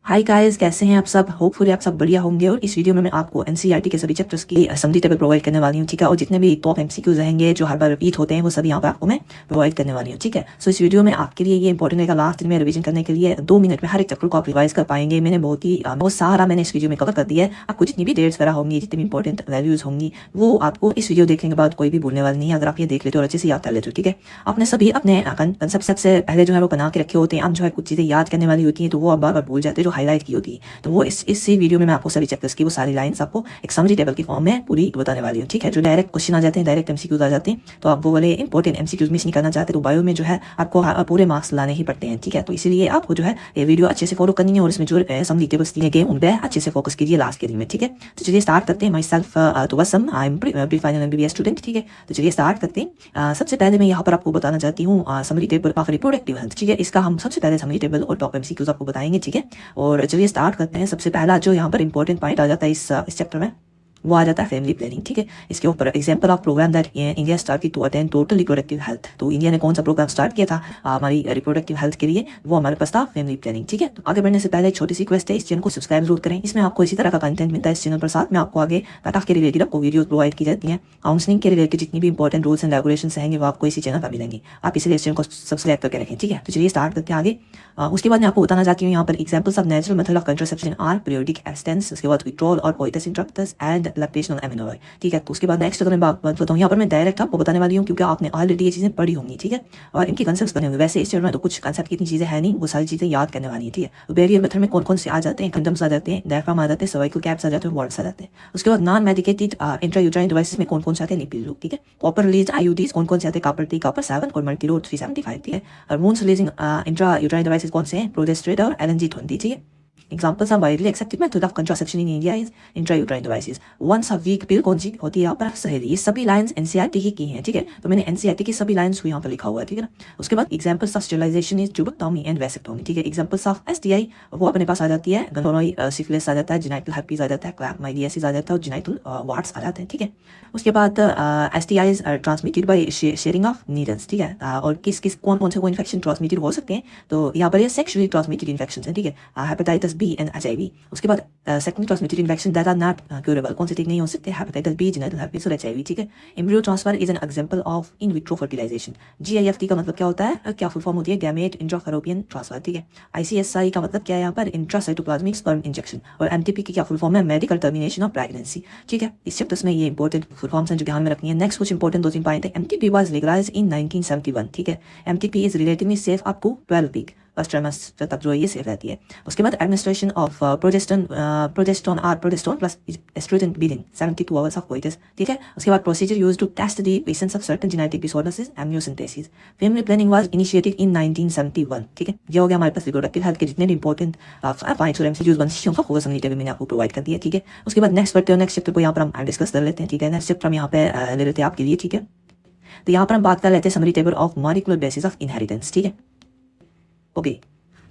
Hi guys, कैसे हैं आप सब? होपफुली आप सब बढ़िया होंगे। और इस वीडियो में मैं आपको एनसीईआरटी के सभी चैप्टर्स की समरी टेबल प्रोवाइड करने वाली हूँ, ठीक है। और जितने भी टॉप एमसीक्यूज रहेंगे जो हर बार रिपीट होते हैं वो सभी यहाँ पे आपको मैं प्रोवाइड करने वाली हूँ, ठीक है। सो इस वीडियो में आपके लिए ये इंपॉर्टेंट रहेगा, लास्ट दिन में रिवीजन करने के लिए 2 मिनट में हर एक चैप्टर को आप रिवाइज कर पाएंगे। मैंने बहुत सारा मैंने इस वीडियो में कवर कर दिया है। आपको जितनी भी डेट्स वगैरह होंगी, जितनी भी इंपॉर्टेंट वैल्यूज होंगी, वो आपको इस वीडियो देखने के बाद कोई भी भूलने वाली नहीं है, अगर आप ये देख लेते हो और अच्छे से याद कर लेते हो, ठीक है। आपने सभी अपने कंसेप्ट सबसे पहले जो है वो बना के रखे होते हैं। आप जो है कुछ चीज़ें याद करने वाली होती हैं तो वो आप बार बार भूल जाते हैं, जो हाईलाइट की होती है। तो वो इसी वीडियो में मैं आपको सभी चैप्टर्स की वो सारी लाइंस आपको एक समरी टेबल की फॉर्म में पूरी बताने वाली हूँ, ठीक है। जो डायरेक्ट क्वेश्चन आ जाते हैं, डायरेक्ट एमसीक्यूज आ जाते हैं, तो आप वो वाले इंपॉर्टेंट एमसीक्यूज मिस नहीं करना चाहते तो बायो में जो है आपको पूरे मार्क्स लाने ही पड़ते हैं, ठीक है। तो इसीलिए आपको जो है ये वीडियो अच्छे से फॉलो करनी है और इसमें जो समरी टेबल्स दिए गए उन पर अच्छे से फोकस कीजिए लास्ट के दिन में, ठीक है। तो चलिए स्टार्ट करते हैं। माई सेल्फ तो Wasam, I am pre final MBBS student, ठीक है। तो चलिए स्टार्ट करते हैं। सबसे पहले मैं यहाँ पर आपको बताना चाहती हूँ summary table of reproductive health, ठीक है। इसका हम सबसे पहले समरी टेबल और टॉप एमसीक्यूज आपको बताएंगे, ठीक है। और चलिए स्टार्ट करते हैं। सबसे पहला जो यहाँ पर इंपॉर्टेंट पॉइंट आ जाता है इस चैप्टर में, वो आ जाता है फैमिली प्लानिंग, ठीक है। इसके ऊपर example of program that India started to attend total reproductive health. तो इंडिया ने कौन सा प्रोग्राम स्टार्ट किया था हमारी रिप्रोडक्टिव हेल्थ के लिए, वो हमारे पास था फैमिली प्लानिंग, ठीक है। तो आगे बढ़ने से पहले एक छोटी सी रिक्वेस्ट है, इस चैनल को सब्सक्राइब जरूर करें। इसमें आपको इसी तरह का कंटेंट मिलता है इस चैनल पर। साथ में आपको आगे कट ऑफ के रिलेटेड आपको वीडियो प्रोवाइड की जाती है। काउंसलिंग के रिलेटेड जितनी भी इंपॉर्टेंट रूल्स एंड रेगुलेशन रहेंगे वो आपको इसी चैनल पर मिलेंगे। आप इसलिए इस चैनल को सब्सक्राइब करके रखें, ठीक है। तो चलिए स्टार्ट करते हैं आगे। उसके बाद मैं आपको बताना चाहती हूँ यहाँ पर examples of natural method of contraception are periodic abstinence, उसके बाद विथड्रॉल और coitus interruptus and lactational amenorrhoea, ठीक है। तो उसके बाद नेक्स्ट अगर मैं बात बताऊँ यहाँ पर मैं डायरेक्ट आपको बताने वाली हूँ क्योंकि आपने ऑलरेडी ये चीज़ें पढ़ी होंगी, ठीक है। और इनके कंसेप्ट बने हुए वैसे इस चैप्टर में तो कुछ कंसेप्ट की इतनी चीज़ें हैं नहीं, वो सारी चीज़ें याद करने वाली है, ठीक है। तो बैरियर मेथड में कौन कौन से आ जाते हैं, कंडम्स आ जाते हैं, डायफ्राम आ जाते हैं, सर्वाइकल कैप्स आ जाते हैं, वॉल्व्स आ जाते हैं। उसके बाद नॉन मेडिकेटेड इंट्रायूट्राइन डिवाइसेस में कौन कौन से आते हैं, लिपिड लूप, ठीक है। कॉपर रिलीज आईयूडीज कौन कौन से आते हैं, कॉपर 3, कॉपर 7 और मल्टी रोड 375, ठीक है। हार्मोन्स रिलीजिंग इंट्रायूट्राइन डिवाइसेस कौन से हैं, प्रोजेस्टेरोन और LNG-20, ठीक है। Examples of widely accepted method of contraception in India is intrauterine devices. Once a week pill कौन सी होती है यहाँ पर, सहेली। ये सभी लाइंस एनसीईआरटी की हैं, ठीक है। तो मैंने एनसीईआरटी की सभी लाइंस को यहाँ पर लिखा हुआ है, ठीक है ना। उसके बाद examples of sterilisation is tubectomy and vasectomy, ठीक है। एग्जांपल्स ऑफ एसटीआई वो अपने पास आ जाती है, गोनोरॉय, सिफिलिस आ जाता है, जेनिटल herpes आ जाता है, क्लैमाइडियासिस आ जाता है और जेनिटल वार्ट्स आ जाते हैं, ठीक है। उसके बाद STIs are transmitted by sharing of needles, ठीक है। और किस किस कौन कौन से इन्फेक्शन ट्रांसमिटेड हो सकते हैं, तो यहाँ पर ये सेक्सुअली ट्रांसमिटेड इन्फेक्शन है, ठीक है। Hepatitis B and HIV। उसके बाद sexually transmitted infection that are not curable, कौन से ठीक नहीं हो सकते, हेपेटाइटिस बी, जेनिटल herpes और HIV, ठीक है। Embryo transfer is an example of in vitro fertilisation. GIFT का मतलब क्या होता है, क्या फुल फॉर्म होती है, गैमेट इंट्राफैलोपियन ट्रांसफर, ठीक है। ICSI का मतलब क्या है यहाँ पर, इंट्रासाइटोप्लाज्मिक स्पर्म इंजेक्शन। और MTP की क्या फुल फॉर्म है, मेडिकल टर्मिनेशन ऑफ प्रेगनेंसी, ठीक है। इस चैप्टर्स में ये इंपॉर्टेंट फुल फॉर्म्स हैं जो ध्यान में रखनी है। नेक्स्ट कुछ इंपॉर्टेंट 2-3 पॉइंट है। MTP वाज लीगलाइज्ड इन 1971, ठीक है। MTP is relatively safe up to 12 week, first trimester तक जो है ये सेफ रहती है। उसके बाद administration of progesterone plus oestrogen within 72 hours of coitus, ठीक है। उसके बाद procedure used to test the presence of certain genetic disorders is amniocentesis. Family planning was initiated in 1971, ठीक है। ये हो गया हमारे पास रिप्रोडक्टिव हेल्थ के जितने भी इंपॉर्टेंट पॉइंट्स और एमसीक्यूज बनती हैं वो समरी टेबल मैंने आपको प्रोवाइड कर दिया, ठीक है। उसके बाद नेक्स्ट बढ़ते हैं, नेक्स्ट चैप्टर को यहाँ पर हम डिस्कस कर लेते हैं, ठीक है। नेक्स्ट चैप्टर हम यहाँ पे ले लेते हैं आपके लिए, ठीक है। तो यहाँ पर हम बात कर लेते हैं summary table of molecular basis of inheritance, ठीक है। ओके,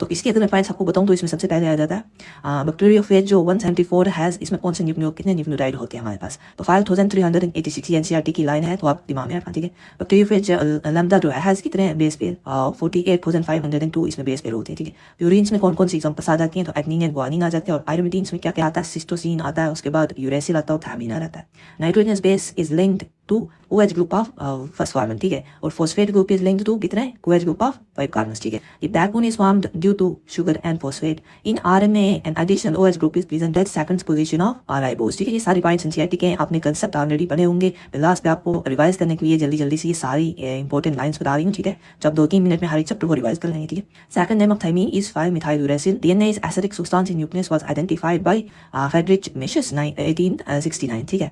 तो इसके अगर मैं पॉइंट्स आपको बताऊं तो इसमें सबसे पहले आ जाता है बैक्टीरियोफेज जो 174 हैज, इसमें कौन से कितने न्यूक्लियोटाइड होते हैं हमारे पास, तो 5386 एनसीईआरटी की लाइन है, तो आप दिमाग में रखना, ठीक है। बैक्टीरियोफेज लैम्डा जो है हैज कितने बेस पेयर, 48,502 इसमें बेस पेयर होते हैं, ठीक है। प्यूरिन्स में कौन कौन सी एग्जांपल्स आ जाती हैं, तो एडनिन एंड ग्वानिन आ जाते हैं। और पायरिमिडीन्स में क्या क्या आता है, सिस्टोसिन आता है, उसके बाद यूरेसिल आता है और थायमिन आता है। Nitrogenous base is linked to OH group of first carbon, ठीक है। और phosphate group is linked to कितने, OH ग्रुप ऑफ 5 कार्बन्स, ठीक है। The backbone is formed due to sugar and phosphate. In RNA, an additional OH group is present at second position of ribose, ठीक है। ये सारी points NCERT के हैं, आपने कंसेप्ट ऑलरेडी पढ़े होंगे। लास्ट पे आपको रिवाइज करने के लिए जल्दी जल्दी से ये सारी इंपॉर्टेंट लाइंस बता रही हूँ, ठीक है। जब 2-3 मिनट में हर एक चैप्टर को रिवाइज कर लेंगे, ठीक है। Second name of thymine is 5-methyl uracil. DNA is acidic substance in nucleus was identified by Friedrich Mises 1869, ठीक है।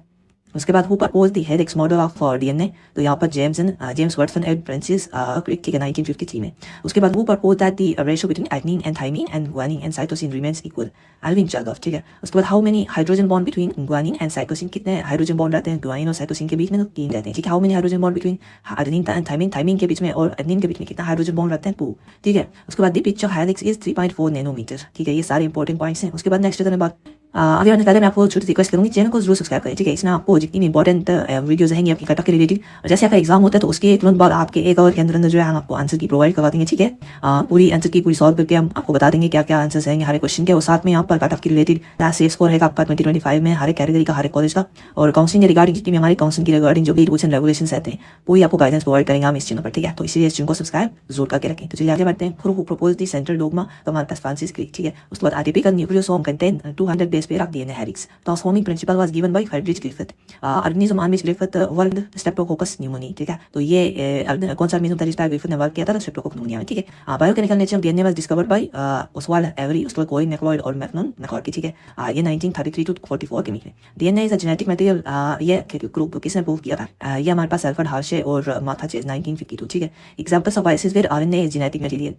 उसके बाद who propose the helix model of DNA, तो यहाँ पर James Watson and Francis Crick, ठीक है, 1953 में। उसके बाद who propose that the ratio between adenine and thymine and guanine and cytosine remains equal, Erwin Chargaff, ठीक है। उसके बाद how many hydrogen bond between guanine and cytosine, कितने हाइड्रोजन बॉन्ड रहते हैं ग्वानिन और साइटोसिन के बीच में, तो 3 रहते हैं, ठीक है। How many hydrogen bond between adenine and thymine के बीच में और एडनिन के बीच में कितना हाइड्रोजन बॉन्ड रहते हैं, 2, ठीक है। उसके बाद the pitch of helix is 3.4 nanometre, ठीक है। ये सारे इंपॉर्टेंट पॉइंट्स हैं। उसके बाद नेक्स्ट बात अभी आने पहले मैं आपको छोटी रिक्वेस्ट करूंगी, चैनल को जरूर सब्सक्राइब करें, ठीक है। इसमें आपको जितनी भी इंपॉर्टेंट वीडियोस रहेंगी आपकी कटक के रिलेटेड, जैसे आपका एग्जाम होता है तो उसके तुरंत बाद आपके 1 आवर के अंदर जो है हम आपको आंसर की प्रोवाइड करवा देंगे, ठीक है। पूरी आंसर की पूरी सॉल्व करके हम आपको बता देंगे क्या क्या आंसर्स रहेंगे हर एक क्वेश्चन के, और साथ में यहाँ पर कटक के रिलेटेड क्या सेफ स्कोर है आपका 2025 में हर एक कैटेगरी का, हर एक कॉलेज का, और काउंसलिंग के रिगार्डिंग जितनी भी हमारी काउंसलिंग की रिगार्डिंग जो भी रूल्स एंड रेगुलेशन रहते हैं पूरी आपको गाइडेंस प्रोवाइड करेंगे हम इस चैनल पर, ठीक है। तो इसीलिए इस चैनल को सब्सक्राइब जरूर करके रखें। तो चलिए आगे बढ़ते हैं। Who propose the central dogma तो हमारे पास फ्रांसिस क्रिक, ठीक है। उसके बाद artificial nucleosome contain 200 base pair of DNA helix, transforming principle was given by Frederick Griffith, organism on which Griffith worked streptococcus pneumoniae, ठीक है। तो ये कौन सा ऑर्गेनिज्म था जिस पर ग्रिफिथ ने वर्क किया था, स्ट्रेप्टोकोकस न्यूमोनिया में, ठीक है। Biochemical nature of DNA was discovered by Oswald every, उसके बाद कोई मैकलॉयड और मैकनन मैकॉर्ड, ठीक है। ये 1933 टू 44 के बीच में। DNA is a genetic material, ये ग्रुप किसने प्रूव किया था, ये हमारे पास एल्फ्रेड हार्शे और मार्था चेज 1952, ठीक है। Examples of viruses where RNA is genetic material,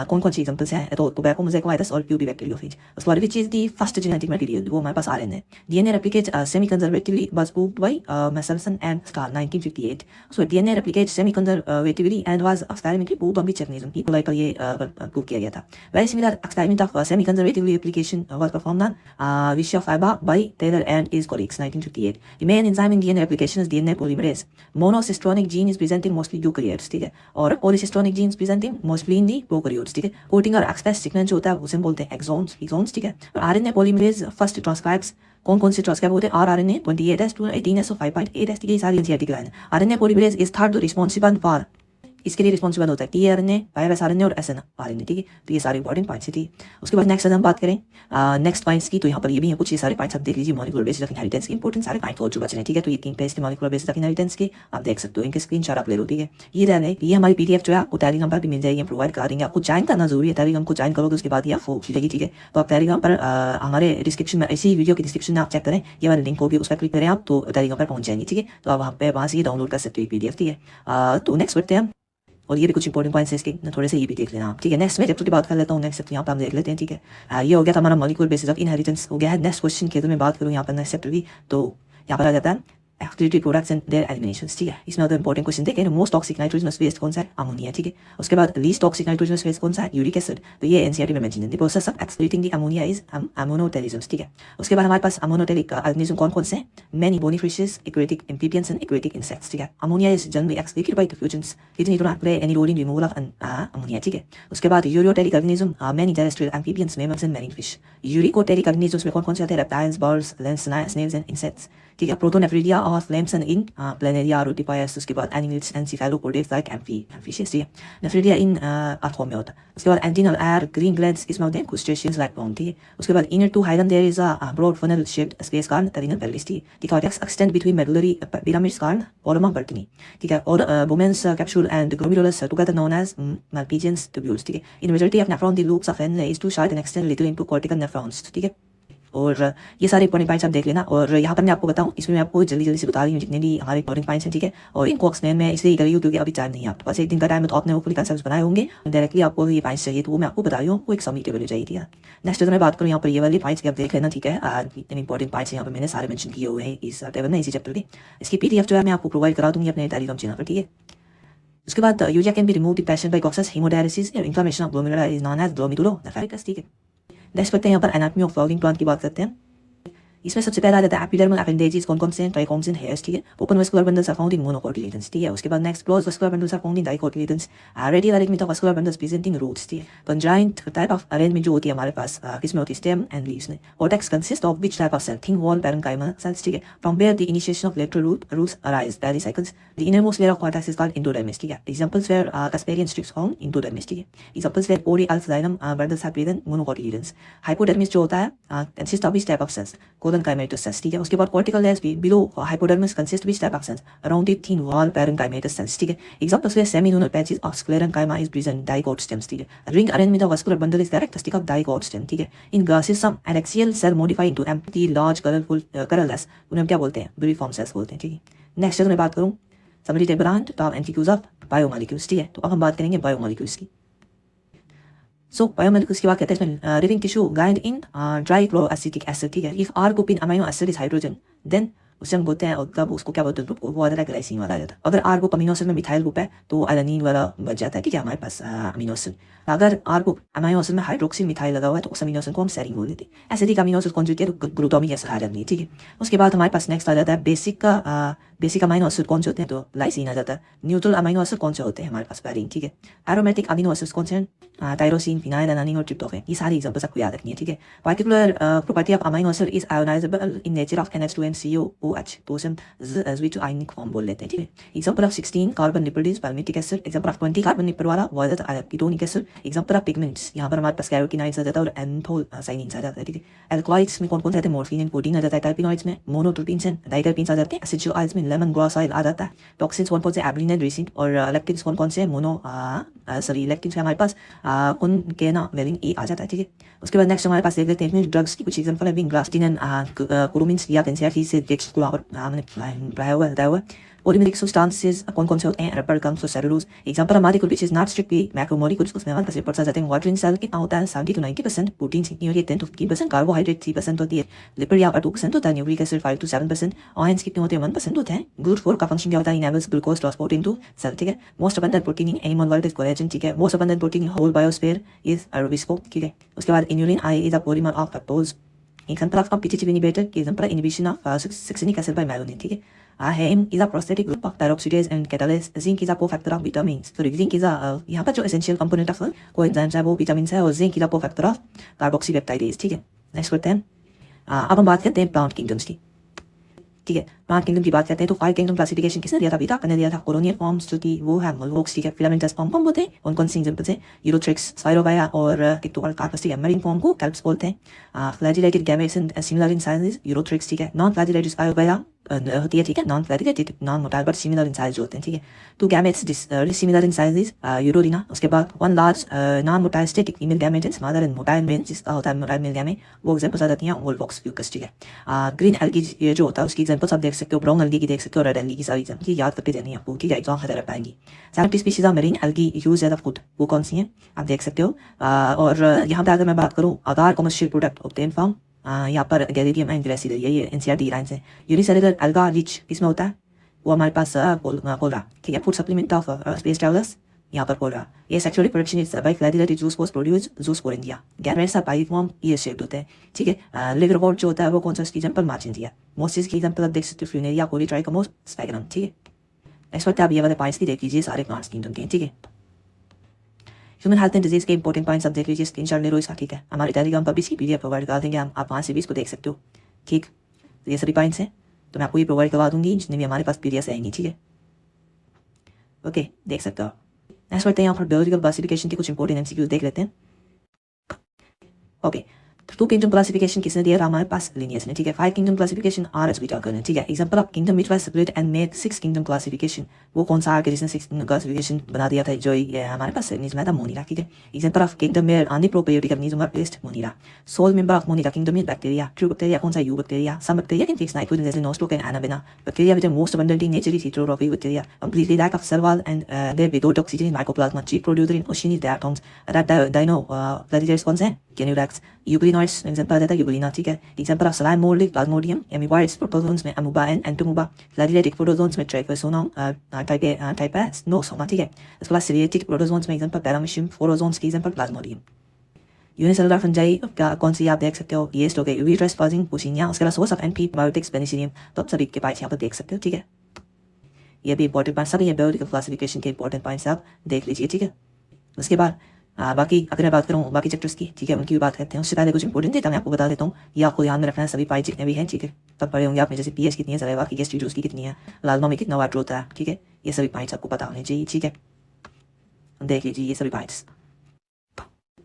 कौन कौन सी एग्जांपल्स हैं, तो टोबैको मोज़ेक वायरस और प्यूबी बैक्टीरियोफेज। उसके बाद which is the first genetic material, वो हमारे पास RNA. DNA replicates semi-conservatively was proved by Messelson and Stahl 1958. So DNA replicates semi-conservatively and was experimentally proved on which organism? E. coli पर ये prove किया गया था। Very similar experiment of semi-conservative replication was performed on Vishwafaiba by Taylor and his colleagues 1958. The main enzyme in DNA replication is DNA polymerase. Monocystronic gene is present in mostly eukaryotes, ठीक है, और polycystronic gene is present in mostly in the prokaryotes, ठीक है। Coating और express sequence जो होता है उसे बोलते हैं एक्सॉन्स, ठीक है। और आरएनए पॉलीमरेज फर्स्ट ट्रांसक्राइब्स कौन से ट्रांसक्राइब होते हैं, आरएनए 28S to 18S और 5.8S, ये सारी एनसीईआरटी की लाइन है। RNA polymerase is third responsible for, इसके लिए रिस्पॉन्सिबल होता है टीआरएनए, वायरस आरएनए और एसएनआरएनए, ठीक है। तो ये सारे इंपॉर्टेंट पॉइंट्स थी। उसके बाद नेक्स्ट हम बात करें नेक्स्ट पॉइंट्स की, तो यहाँ पर ये भी है कुछ, ये सारे पॉइंट्स आप देख लीजिए। मॉलिक्यूलर बेसिस ऑफ इनहेरिटेंस के इंपॉर्टेंट सारे पॉइंट्स हो चुके हैं, ठीक है। तो ये 3 पेज के मॉलिक्यूलर बेसिस ऑफ इनहेरिटेंस के आप देख सकते हो, इनके स्क्रीनशॉट आप ले लो, ठीक है। ये रह रहे, ये हमारी पीडीएफ जो है आपको टेलीग्राम पर भी मिल जाएगी, हम प्रोवाइड करा देंगे। आपको ज्वाइन करना जरूरी है, टेलीग्राम को ज्वाइन करोगे उसके बाद ये आपको मिलेगी, ठीक है। तो आप टेलीग्राम पर हमारे डिस्क्रिप्शन में, इसी वीडियो की डिस्क्रिप्शन में आप चेक करें, ये वाला लिंक होगी, उस पर क्लिक करें आप तो टेलीग्राम पर पहुंच जाएंगे, ठीक है। तो आप वहाँ से डाउनलोड कर सकते हो पीडीएफ, ठीक है। तो नेक्स्ट बढ़ते हैं हम, और ये भी कुछ इंपॉर्टेंट पॉइंट्स है इसके, थोड़े से ये भी देख लेना आप, ठीक है। नेक्स्ट में चैप्टर की बात कर लेता हूँ, नेक्स्ट चैप्टर यहाँ पर हम देख लेते हैं, ठीक है। ये हो गया था हमारा मॉलिक्यूलर बेसिस ऑफ इनहेरिटेंस हो गया है। नेक्स्ट क्वेश्चन की मैं बात करूँ यहाँ पर नेक्स्ट चैप्टर की, तो यहाँ पर आ जाता है activity products and their eliminations, ठीक है। इसमें अगर इंपॉर्टेंट क्वेश्चन देखें, मोस्ट टॉक्सिक नाइट्रोजनस वेस्ट कौन सा है, अमोनिया, ठीक है। उसके बाद लीस्ट टॉक्सिक नाइट्रोजनस वेस्ट कौन सा है, यूरिक एसिड, तो ये एनसीईआरटी में मेंशन है। The process of excreting the ammonia is ammonotelism, ठीक है। उसके बाद हमारे पास अमोनोटेलिक ऑर्गेनिज्म कौन से हैं, many bony fishes, aquatic amphibians and aquatic insects, ठीक है। Ammonia is generally excreted by diffusions, it do not play any role in removal of ammonia, ठीक है। उसके बाद ureotelic organism, many terrestrial amphibians, mammals and marine fish. Uricotelic organisms में कौन से आते हैं, reptiles, birds, snails and insects, ठीक है। प्रोटोनेफ्रिडिया और फ्लेम्सन इन प्लेनेरिया रोटिफायर्स। उसके बाद एनिमल्स एंड सेफेलोपोड्स लाइक एम्फिशियस, ठीक है। नेफ्रिडिया इन आर्थोम में होता है। उसके बाद एंटिनल एयर ग्रीन ग्लैंड्स इसमें होते हैं क्रुस्टेशियंस लाइक प्रॉन, ठीक है। उसके बाद inner to hilum there is a broad funnel shaped space called renal pelvis, ठीक है। The cortex extend between medullary pyramids called columns Bertini, ठीक है। और Bowman's capsule and glomerulus together known as Malpighian tubules, ठीक है। In majority of nephron the loops of Henle is too short and extend little into cortical nephrons, ठीक है। और ये सारे इंपॉर्टेंट पॉइंट्स आप देख लेना। और यहाँ पर मैं आपको बताऊँ, इसमें मैं आपको जल्दी से बता रही हूँ जितने भी हमारे इंपॉर्टेंट पॉइंट्स हैं, ठीक है। और इनको एक्सप्लेन मैं इसलिए कर रही हूँ क्योंकि अभी टाइम नहीं है आपके पास, एक दिन का टाइम है, तो आपने वो फुल कंसेप्ट्स बनाए होंगे, डायरेक्टली आपको ये पॉइंट्स चाहिए तो वो मैं आपको बता रही हूँ, आपको एक समी टेबल चाहिए, ठीक है। नेक्स्ट अगर मैं बात करूँ यहाँ पर ये वाली पॉइंट्स की आप देख लेना, ठीक है। इतने इंपॉर्टेंट पॉइंट्स यहाँ पर मैंने सारे मेंशन किए हुए हैं इस टेबल में, इसी चैप्टर के। इसकी पीडीएफ जो है मैं आपको प्रोवाइड करा दूँगी अपने टेलीग्राम चैनल पर, ठीक है। उसके बाद urea can be remove the patient by process hemodialysis, inflammation of glomeruli is known as glomerulonephritis, ठीक है। नेक्स्ट करते हैं यहाँ पर एनाटॉमी ऑफ फ्लॉवरिंग प्लांट की बात करते हैं। इसमें सबसे पहला आ जाता है एपिडर्मल अपेंडेजेस कौन से हैं, ट्राइकोम्स एंड हेयर्स, ठीक है। Open vascular bundles are found in monocotyledons, ठीक है। उसके बाद next close vascular bundles are found in dicotyledons. Radial arrangement of vascular bundles presenting roots, ठीक है। कंजाइंट टाइप ऑफ अरेंजमेंट जो होती है हमारे पास किसमें होती है, स्टेम एंड लीव्स में। Cortex consist of which type of cell, thin wall parenchymal cells, ठीक है। From where the initiation of lateral roots arise pericycles. The innermost layer of cortex is called endodermis, ठीक है। Examples where Casparian strips found endodermis, ठीक है। Examples where पोलीअल्फाइलम bundles are present monocotyledons. Hypodermis जो होता है consist of which type of cells, collenchymatous cells, ठीक है। उसके बाद cortical layers below hypodermis consist which type of cells, rounded thin wall parenchymatous cells, ठीक है। Examples where semilunar patches of sclerenchyma is present, dicot stems, ठीक है। Ring arrangement of vascular bundle is characteristic of dicot stem, ठीक है। In grasses some adaxial cell modify into empty large colourful colourless, उन्हें क्या बोलते हैं, ब्रीफॉर्म sales बोलते हैं, ठीक है। नेक्स्ट अगर मैं बात करूं summary table on top एंटीक्यूज of biomolecules, ठीक है। तो अब हम बात करेंगे बायोमोलिक्यूल्स की। सो बायोमोलिक्यूल्स की बात करते हैं इसमें living tissue guide in trichloroacetic acid, ठीक है। If R group in amino acid is hydrogen then उससे हम बोलते हैं, और तब उसको क्या बोलते हैं, ग्रुप को वो आता है ग्लाइसिन वाला आ जाता है। अगर आर ग्रुप अमीनो एसिड में मिथाइल ग्रुप है तो एलानिन वाला बच जाता है, ठीक है, हमारे पास अमीनो एसिड। अगर आर ग्रुप अमीनो एसिड में हाइड्रोक्सी मिथाइल लगा हुआ है तो उस अमीनो एसिड को हम सेरीन बोल देते हैं। एसिडिक अमीनो एसिड कौन सी होती है, तो ग्लूटामिक एसिड आ जाती है, ठीक है। उसके बाद हमारे पास नेक्स्ट आ जाता है बेसिक अमीनो एसिड कौन से होते हैं, तो लाइसिन आ जाता है। न्यूट्रल अमीनो एसिड कौन से होते हैं, हमारे पास वेरिन, ठीक है। एरोमेटिक अमीनो एसिड्स कौन से हैं, टायरोसिन, फिनाइल एलानिन और ट्रिप्टोफैन। ये सारी एग्जांपल्स आपको याद रखनी है, ठीक है। Particular property of amino acid is ionisable in nature of NH2NCOOH, तो उसे हम Z आयनिक फॉर्म बोल लेते हैं, ठीक है। एग्जांपल ऑफ 16 कार्बन निपल्डिज palmitic acid. Example of 20 carbon निपल वाला arachidonic acid. Example of pigments, यहाँ पर हमारे पास कैरोटीनॉइड्स आ जाता है और एंथोसाइनिन्स आ जाता है, ठीक है। एल्कलॉइड्स में कौन कौन से आते हैं, मॉर्फिन एंड प्रोटीन आ जाता है। टर्पिनॉइड्स में मोनोटर्पीन्स एंड डाइटर्पीन्स आ जाते हैं। एसिड ऑयल्स में लेमन ग्रास ऑयल आ जाता है। टॉक्सिन्स कौन कौन से, एब्लिन एंड रेसिन। और लेक्टिन्स कौन कौन से, लेक्टिन्स हमारे पास उनके ना वेलिन ए आ जाता है, ठीक है। उसके बाद नेक्स्ट हमारे पास देख लेते हैं ड्रग्स की कुछ एग्जांपल है। विंग्लास्टिन एंड कुरुमिन्स या एनसीईआरटी से टेक्स्ट को हमने पढ़ाया हुआ है। Polymeric substances कौन कौन से होते हैं, रबर गम्स और सेलुलोज। एग्जांपल हमारे कुछ इज नॉट स्ट्रिक्टली मैक्रोमोलिक्यूल्स, उसमें हमारे पास रिपोर्ट्स आ जाते हैं। वाटर इन सेल कितना होता है, 70 to 90%। प्रोटीन कितनी होती है, 10 to 15%। कार्बोहाइड्रेट 3% होती है। लिपिड या 2% होता है। Nucleic acid 5 to 7%। आयंस कितने होते हैं, 1% होते हैं। GLUT4 का फंक्शन क्या होता है, enables glucose transport into cell, ठीक है। Most abundant protein in animal world is collagen, ठीक है। Most abundant protein in whole biosphere is RuBisCO, ठीक है। उसके बाद इन्यूलिन आई is a polymer of lactose. Example of competitive inhibitor के example inhibition of succinic acid by melanin, ठीक है। Heme is a prosthetic group of peroxidase and catalase. Zinc is a cofactor of vitamins. So zinc is a यहाँ पर जो essential component of coenzymes है वो vitamins है, और zinc is a cofactor of carboxypeptidase, ठीक है। नेक्स्ट करते हैं, अब हम बात करते हैं प्लांट किंगडम्स की, ठीक है। प्लांट किंगडम की बात करते हैं तो 5 किंगडम क्लासिफिकेशन किसने दिया था, अभी तक ने दिया था। कॉलोनियल फॉर्म्स जो कि वो है मोलवॉक्स, ठीक है। फिलामेंटस फॉर्म होते हैं, कौन कौन सी एग्जांपल्स हैं, यूरोट्रिक्स, साइरोगाया और किक्टोकल कार्पस, ठीक है। मेरिन फॉर्म को कैल्प्स बोलते हैं। Flagellated gametes and similar in sizes, Ulothrix, ठीक है। नॉन फ्लैजिलेटेड साइरोगाया होती है, ठीक है। Non flagellated, non motile but similar in size होते हैं, ठीक है। Two gametes similar in sizes, Eudorina. उसके बाद one large non motile static female gamete and मदर एंड मोटाइल मेल, जिसका होता है मोटाइल मेल गैमेट, वो एग्जांपल्स आ जाती हैं वोल्वॉक्स फ्यूकस, ठीक है। ग्रीन एल्गी जो होता है उसकी एग्जांपल्स आप देख सकते हो, ब्राउन एल्गी की देख सकते हो, रेड एल्गी की सारी एग्जांपल याद करके देनी है आपको, ठीक है। एग्जाम खतर पाएंगी। 70 species of marine algae use as a food, वो कौन सी हैं आप देख सकते हो। और यहाँ पे अगर मैं बात करूँ agar commercial product obtain from, यहाँ पर गैलेरियम एंड ग्रेसिलिया, ये एनसीईआरटी लाइंस है। यूनिसेलुलर अल्गा रिच किसमें होता है, वो हमारे पास कोलरा, ठीक है। Food supplement of space travellers, यहाँ पर कोलरा। ये sexually production is by flagellated zoospores produce zoosporangia. Gametes pyriform ये शेप्ड होते हैं, ठीक है। लिवरवॉर्ड जो होता है वो कौन सा, उसकी एग्जांपल मार्चिंजिया। मोस्टिस की एग्जांपल आप देख सकते हो, फ्यूनेरिया, कोलीट्राइकोमोस, स्पैगनम, ठीक है। नेक्स्ट बात आप ये वाले पॉइंट्स की देख लीजिए सारे प्लांट्स किंगडम के, ठीक है। ह्यूमन हेल्थ एंड डिजीज के इंपॉर्टेंट पॉइंट्स आप देख लीजिए, स्क्रीनशॉट ले लो इसका, ठीक है। हमारे टेलीग्राम पर भी इसकी पीडीएफ प्रोवाइड कर देंगे, आप वहाँ से भी इसको देख सकते हो, ठीक। तो ये सभी पॉइंट्स हैं, तो मैं आपको ये प्रोवाइड करवा दूंगी जितने भी हमारे पास पीडीएफ आएंगी, ठीक है। ओके, देख सकते हो। नेक्स्ट बढ़ते हैं, यहाँ पर बायोलॉजिकल क्लासिफिकेशन के कुछ इंपॉर्टेंट एमसीक्यूज देख लेते हैं। ओके, टू किंगडम क्लासिफिकेशन किसने दिया, हमारे पास लिनियस ने, ठीक है। 5 kingdom classification R S beta करना, ठीक है। Example of kingdom which was separate and made 6 kingdom classification, वो कौन सा आके जिसने 6 क्लासिफिकेशन बना दिया था, जो ये हमारे पास निज़म था, मोनिरा, ठीक है। एग्जांपल ऑफ किंगडम में prokaryotic organism are placed, Monera. Sole member of Monera kingdom is bacteria. True bacteria कौन सा, eubacteria. Some bacteria can take nitrogen जैसे Nostoc and Anabaena. Bacteria which are most abundant in nature is heterotrophic bacteria, completely lack of cell wall and they without oxygen in Mycoplasma, chief producer in ocean diatoms. Dinoflagellates कौन से हैं, कैन्यूलैक्स। Euglenoids example आ जाता है Euglena, ठीक है। Example of slime moulds, Plasmodium. Amoeboids protozoans में amoeba and एंटोमूबा। फ्लैजिलेटिक protozoans में ट्राइकोसोनोम टाइपेस्नोसोमा, ठीक है। इसके बाद सीरिएटिक प्रोटोजोन्स में एग्जांपल पैरामीशियम। फोरोजोन्स की एग्जांपल प्लाज्मोडियम। यूनिसेलुलर फंजाई का कौन सी आप देख सकते हो, ये हो गए यूरिट्रस पॉजिंग पुशिनिया। उसके बाद source of anti biotics Penicillium, तो आप सभी के पार्ट्स यहाँ पर देख सकते हो, ठीक है। ये भी इंपॉर्टेंट पॉइंट, सभी ये बायोलॉजिकल क्लासिफिकेशन के इंपॉर्टेंट पॉइंट्स आप देख लीजिए, ठीक है। उसके बाद बाकी अगर मैं बात करूँ बाकी चैप्टर्स की, ठीक है, उनकी भी बात करते हैं। उससे पहले कुछ इंपॉर्टेंट डेटा मैं आपको बता देता हूँ, ये आपको ध्यान में रखना है। सभी पाई जितने भी हैं, ठीक है, तब पढ़े होंगे आपने, जैसे पीएच कितनी है, सलेवा की गेस्ट्रिक जूस की कितनी है, प्लाज्मा में कितना वाटर होता है, ठीक है। ये सभी पॉइंट्स आपको पता होने चाहिए, ठीक है। देख लीजिए ये सभी पॉइंट्स।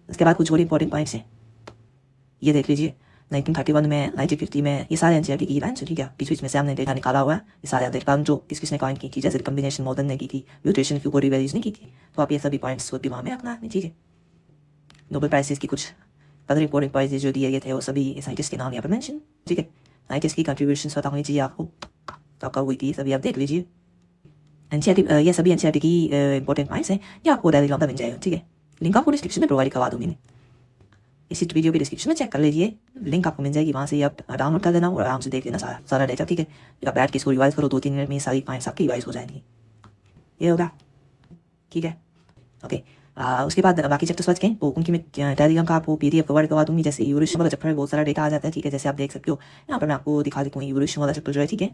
उसके बाद कुछ और इंपॉर्टेंट पॉइंट्स हैं, ये देख लीजिए। 1931 में, 1950 में, ये सारे एनसीईआरटी की लाइन, ठीक है। बीच बीच में से हमने डेटा निकाला हुआ है, ये सारे डेटा जो किसने कॉइन की थी, जैसे कम्बिनेशन मॉडर्न ने की थी, म्यूटेशन की कोई वैल्यूज नहीं की थी, तो आप ये सभी पॉइंट्स को दिमाग में रखना है, ठीक है। नोबेल प्राइजेस की कुछ अदर इंपॉर्टेंट प्राइजेस जो दिए गए थे वो सभी साइंटिस्ट के नाम यहाँ पर मेंशन, ठीक है। साइंटिस्ट की कंट्रीब्यूशंस पता होनी चाहिए आपको, तो आपका हुई थी सभी आप देख लीजिए। एनसीईआरटी, ये सभी एनसीईआरटी की इंपॉर्टेंट पॉइंट्स हैं, ये आपको टेलीग्राम पर मिल जाएगा, ठीक है। लिंक आपको डिस्क्रिप्शन में प्रोवाइड करवा दूँ मैंने। इसी वीडियो के डिस्क्रिप्शन में चेक कर लीजिए, लिंक आपको मिल जाएगी, वहाँ से आप डाउनलोड कर देना और आराम से देख लेना सारा डेटा, ठीक है। आप बैठ के इसको रिवाइज करो, 2-3 मिनट में सारी पॉइंट्स आपकी रिवाइज हो जाएंगी, ये होगा, ठीक है। ओके, उसके बाद बाकी चैप्टर्स बच गए, वो उनकी मैं टेलीग्राम का आपको PDF प्रोवाइड करवा दूँगी। जैसे इवोल्यूशन वाला चैप्टर में बहुत सारा डेटा आ जाता है, ठीक है। जैसे आप देख सकते हो यहाँ पर मैं आपको दिखा देता हूँ इवोल्यूशन वाला चैप्टर जो है, ठीक है।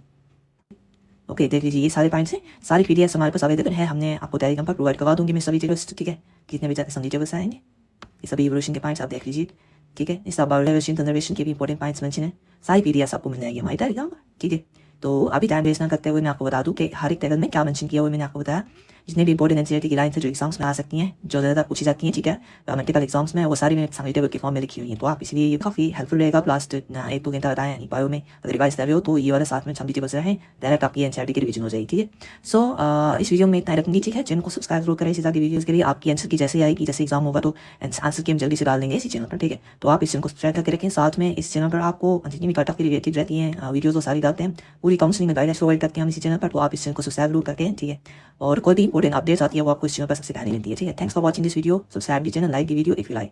ओके, देख लीजिए, ये सारे पॉइंट्स हैं, सारी PDF हमारे पास अवेलेबल है, हमने आपको टेलीग्राम पर प्रोवाइड करवा दूँगी मैं सभी टेबल्स, ठीक है। कितने भी सभी टेबल्स आएंगे, ये सभी इवोल्यूशन के पॉइंट्स आप देख लीजिए, ठीक है। इस बायोलेवेशन कंजर्वेशन के भी इंपॉर्टेंट पॉइंट्स मेंशन है, सारी PDF आपको मिल जाएगी हमारी टेलीग्राम पर, ठीक है। तो अभी टाइम वेस्ट ना करते हुए मैं आपको बता दूं कि हर एक टेबल में क्या मेंशन किया हुआ मैंने आपको बताया। जितने भी इंपॉर्टेंट एनसीईआरटी की लाइन है जो एग्जाम्स में आ सकती हैं, जो ज़्यादा पूछी जाती हैं, ठीक है, मल्टीपल एग्जाम्स में, वो सारी मैंने समरी टेबल के फॉर्म में लिखी हुई हैं। तो आप इसलिए ये काफ़ी हेल्पफुल रहेगा। लास्ट 1-2 घंटा बताया यानी बायो में अगर रिवाइज कर रहे हो तो ये वाला साथ में समरी टेबल से रहें, डायरेक्ट आपकी एनसीईआरटी की रिविजन हो जाएगी, ठीक है। सो इस वीडियो में इतना रखूँगी, ठीक है। चैनल को सब्सक्राइब जरूर करें इसी तरह की वीडियोज़ के लिए। आपकी आंसर की जैसे आएगी, जैसे एग्जाम होगा तो आंसर की हम जल्दी से डाल देंगे इसी चैनल पर, ठीक है। तो आप इस चैनल को सब्सक्राइब करके रखें। साथ में इस चैनल पर आपको जितनी भी कट ऑफ की रिलेटेड रहती हैं वीडियोज़ वो सारी डालते हैं, पूरी काउंसलिंग गाइडेंस प्रोवाइड करते हैं हम इसी चैनल पर। तो आप इस चैनल को सब्सक्राइब जरूर करके, ठीक है। और कोई भी इंपॉर्टेंट अपडेट्स आती है वो आपको इस चैनल पर सबसे पहले मिलती है, ठीक है। Thanks for watching this video, subscribe the channel, like the video if you like.